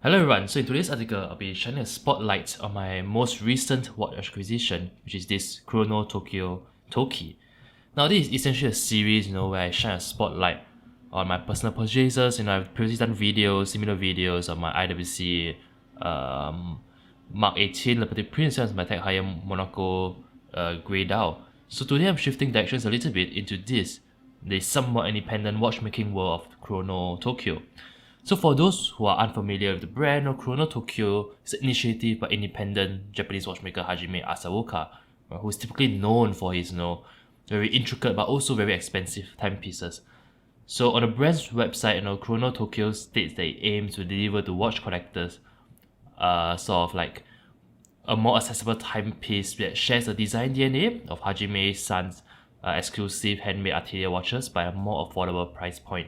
Hello everyone, so in today's article, I'll be shining a spotlight on my most recent watch acquisition, which is this Kurono Tokyo Toki. Now this is essentially a series, where I shine a spotlight on my personal purchases. I've previously done videos, similar videos on my IWC Mark 18, the Petit Princess, my Tech Heuer Monaco Grey Dial. So today I'm shifting directions a little bit into the somewhat independent watchmaking world of Kurono Tokyo. So for those who are unfamiliar with the brand, Chrono Tokyo is an initiative by independent Japanese watchmaker Hajime Asaoka, who is typically known for his very intricate but also very expensive timepieces. So on the brand's website, Chrono Tokyo states that it aims to deliver to watch collectors sort of like a more accessible timepiece that shares the design DNA of Hajime-san's exclusive handmade Atelier watches by a more affordable price point.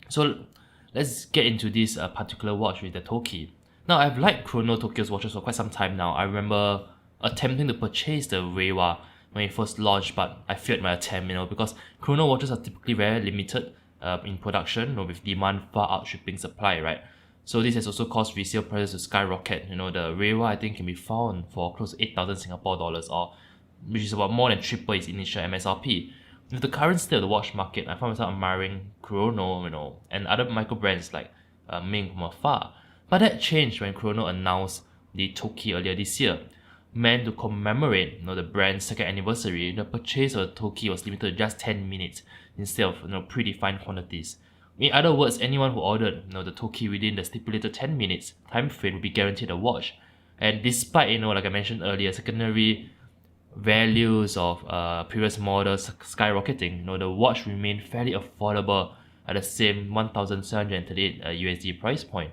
So let's get into this particular watch with the Toki. Now, I've liked Chrono Tokyo's watches for quite some time now. I remember attempting to purchase the Reiwa when it first launched, but I failed my attempt, because Chrono watches are typically very limited in production, with demand far outstripping supply, right? So this has also caused resale prices to skyrocket. The Reiwa, I think, can be found for close to 8,000 Singapore dollars, which is about more than triple its initial MSRP. With the current state of the watch market, I found myself admiring Chrono, and other microbrands like Ming from afar. But that changed when Chrono announced the Toki earlier this year. Meant to commemorate the brand's second anniversary, the purchase of the Toki was limited to just 10 minutes instead of predefined quantities. In other words, anyone who ordered the Toki within the stipulated 10 minutes time frame would be guaranteed a watch. And despite like I mentioned earlier, secondary values of previous models skyrocketing, the watch remained fairly affordable at the same 1,738 USD price point.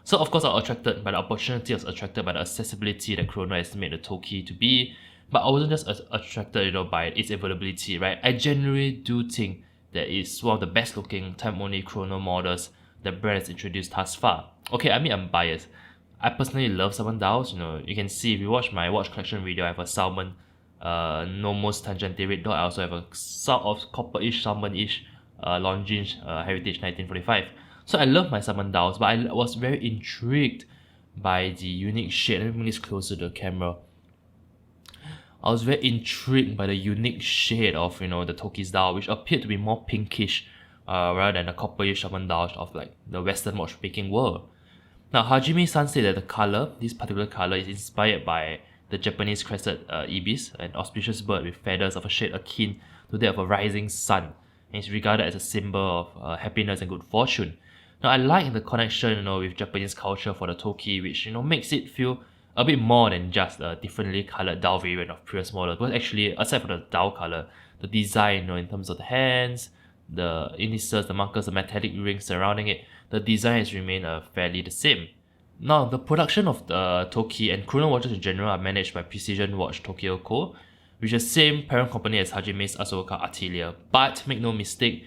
So of course I was attracted by the opportunity, I was attracted by the accessibility that Chrono has made the Toki to be, but I wasn't just attracted by its availability, right? I genuinely do think that it's one of the best looking time-only Chrono models the brand has introduced thus far. Okay, I mean I'm biased. I personally love salmon dials. You can see if you watch my watch collection video, I have a salmon Nomos Tangente red dot. I also have a sort of copper-ish, salmon-ish Longines Heritage 1945. So I love my salmon dials, but I was very intrigued by the unique shade. Let me bring this closer to the camera. I was very intrigued by the unique shade of the Toki's dial, which appeared to be more pinkish rather than the copper-ish salmon dials of like the Western watchmaking world. Now, Hajime-san said that this particular color, is inspired by the Japanese crested ibis, an auspicious bird with feathers of a shade akin to that of a rising sun, and is regarded as a symbol of happiness and good fortune. Now, I like the connection, with Japanese culture for the Toki, which makes it feel a bit more than just a differently colored dial variant of previous models. But actually, aside from the dial color, the design, in terms of the hands, the indices, the markers, the metallic rings surrounding it, the design has remained fairly the same. Now, the production of the Toki and Chrono watches in general are managed by Precision Watch Tokyo Co., which is the same parent company as Hajime's Asaoka Atelier. But make no mistake,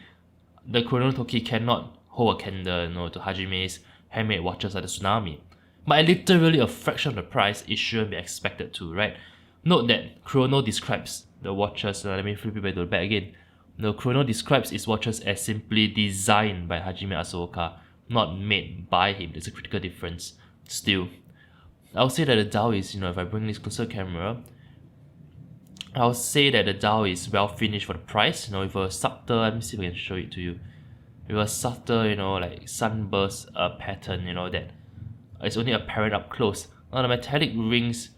the Chrono Toki cannot hold a candle to Hajime's handmade watches like the Tsunami. But at literally a fraction of the price, it shouldn't be expected to, right? Note that Chrono describes the watches, let me flip it back to the back again. The Chrono describes its watches as simply designed by Hajime Asaoka, not made by him. There's a critical difference. Still, I'll say that the dial is, if I bring this closer camera, I'll say that the dial is well finished for the price. With a subtle, let me see if I can show it to you. With a subtle, like sunburst pattern, that it's only apparent up close. Now the metallic rings,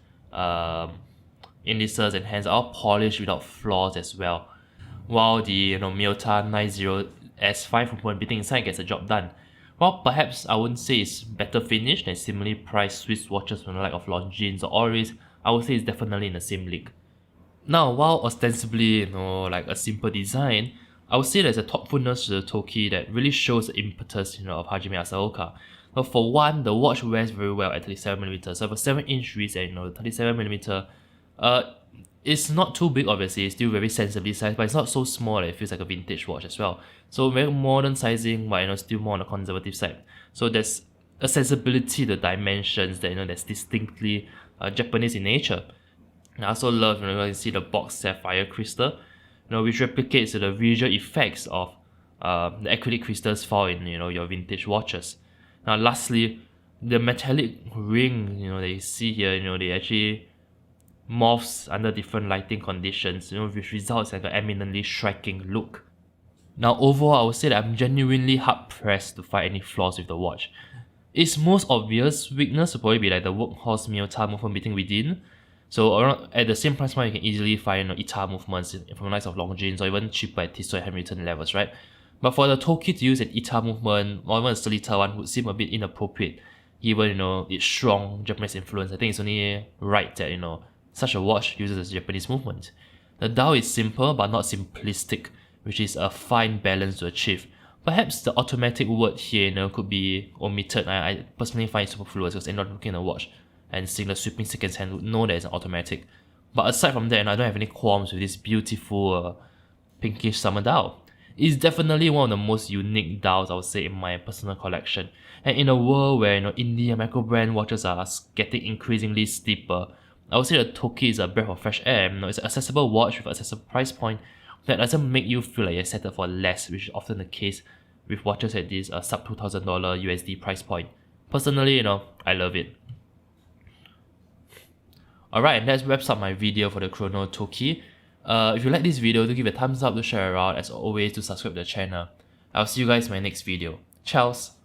indices and hands are all polished without flaws as well. While the Miyota 90S5 component beating inside gets the job done. Well, perhaps I wouldn't say it's better finished than similarly priced Swiss watches from the like of Longines or Oris. I would say it's definitely in the same league. Now, while ostensibly, like a simple design, I would say there's a thoughtfulness to the Toki that really shows the impetus, of Hajime Asaoka. But for one, the watch wears very well at 37mm. So for 7-inch wrist and the 37mm, it's not too big, obviously. It's still very sensibly sized, but it's not so small that it feels like a vintage watch as well. So very modern sizing, but still more on the conservative side. So there's a sensibility to the dimensions that that's distinctly Japanese in nature. And I also love you can see the box sapphire crystal, which replicates the visual effects of the acrylic crystals found in your vintage watches. Now lastly, the metallic ring, that you see here, they actually morphs under different lighting conditions, which results in an eminently striking look. Now overall, I would say that I'm genuinely hard pressed to find any flaws with the watch. Its most obvious weakness would probably be like the workhorse Miyota movement between within. So around at the same price point, you can easily find ITA movements from the likes of Longines or even cheaper at Tissot and Hamilton levels, right? But for the Toki to use an ITA movement or even a Solita one would seem a bit inappropriate, given its strong Japanese influence. I think it's only right that such a watch uses a Japanese movement. The dial is simple but not simplistic, which is a fine balance to achieve. Perhaps the automatic word here could be omitted. I personally find it superfluous because anyone looking at a watch and seeing the sweeping seconds hand would know that it's an automatic. But aside from that, I don't have any qualms with this beautiful pinkish summer dial. It's definitely one of the most unique dials, I would say, in my personal collection. And in a world where indie and microbrand watches are getting increasingly steeper, I would say the Toki is a breath of fresh air. It's an accessible watch with an accessible price point that doesn't make you feel like you're settled for less, which is often the case with watches at this sub $2,000 USD price point. Personally, I love it. Alright, and that wraps up my video for the Kurono Toki. If you like this video, do give it a thumbs up, to share around, as always, to subscribe to the channel. I'll see you guys in my next video. Ciao!